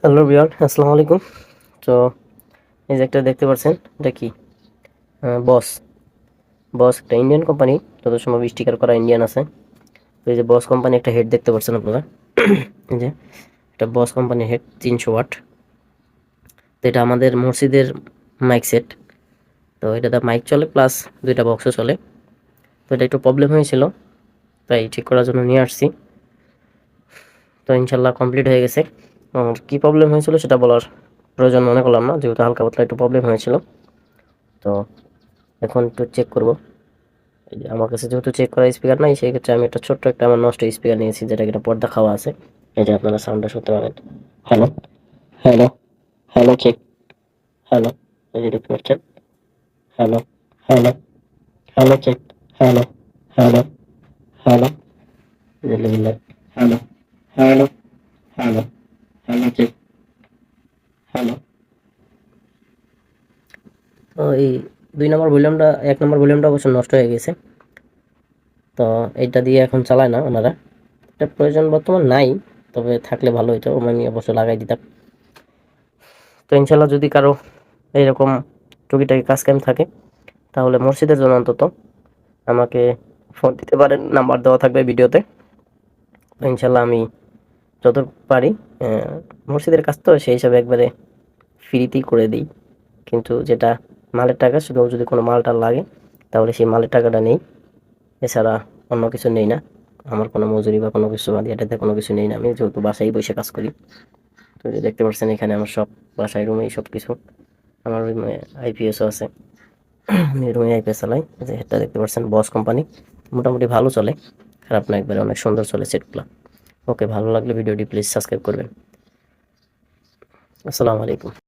Hello বিয়ান, আসসালামু আলাইকুম। তো এই যে একটা দেখতে পাচ্ছেন, এটা কি? বস বস একটা ইন্ডিয়ান কোম্পানি, যত সম্ভব স্টিকার করা ইন্ডিয়ান আছে। তো এই যে বস কোম্পানি একটা হেড দেখতে পাচ্ছেন আপনারা। এই যে একটা বস কোম্পানির হেড 300 ওয়াট। তো এটা আমাদের মসজিদের মাইক সেট। তো এটাতে মাইক চলে প্লাস দুইটা বক্সও চলে। তো এটা একটু প্রবলেম হয়েছিল, তাই ঠিক করার জন্য নিয়ে আসছি। তো ইনশাল্লাহ কমপ্লিট হয়ে গেছে। আর কি প্রবলেম হয়েছিল সেটা বলার প্রয়োজন মনে করলাম না, যেহেতু হালকা পাতলা একটু প্রবলেম হয়েছিল। তো এখন একটু চেক করব। এই যে আমার কাছে যেহেতু চেক করা স্পিকার নাই, সেই ক্ষেত্রে আমি একটা ছোট্ট একটা আমার নষ্ট স্পিকার নিয়েছি, যেটা কিনা পর্দা খাওয়া আছে। এই যে আপনারা সাউন্ডটা শুনতে পারেন। Hello, hello, hello check, hello. এই যে দেখতে পাচ্ছেন, hello, hello, hello check, hello, hello, hello, hello, hello, hello, hello check, hello. তো এই 2 নম্বর ভলিউমটা, 1 নম্বর ভলিউমটা অবশ্য নষ্ট হয়ে গেছে। তো এইটা দিয়ে এখন চালায় না ওনারা। এটা প্রয়োজন বর্তমান নাই, তবে থাকলে ভালো হইতো, আমি অবশ্য লাগাই দিতাম। তো ইনশাল্লাহ যদি কারো এইরকম টুকিটাকি কাজ কাম থাকে, তাহলে মসজিদের জন্য অন্তত আমাকে ফোন দিতে পারেন, নাম্বার দেওয়া থাকবে ভিডিওতে। তো ইনশাল্লাহ আমি যত পারি, মসজিদের কাজ তো সেই হিসাবে একবারে ফ্রিতেই করে দিই। কিন্তু যেটা মালের টাকা, শুধু যদি কোনো মালটা লাগে তাহলে সেই মালের টাকাটা নেই, এছাড়া অন্য কিছু নেই না। আমার কোনো মজুরি বা কোনো কিছু বাদ এটাতে কোনো কিছু নেই না, আমি যেহেতু বাসায় বসে কাজ করি। তো যে দেখতে পাচ্ছেন এখানে আমার সব বাসায় রুমেই সব কিছু, আমার রুমে আইপিএসও আছে। আমি রুমে আইপিএস চালাই। যে হেডটা দেখতে পাচ্ছেন বস কোম্পানি, মোটামুটি ভালো চলে, খারাপ না, একবারে অনেক সুন্দর চলে সেটগুলো। ওকে, ভালো লাগলে ভিডিওটি প্লিজ সাবস্ক্রাইব করবেন। আসসালামু আলাইকুম।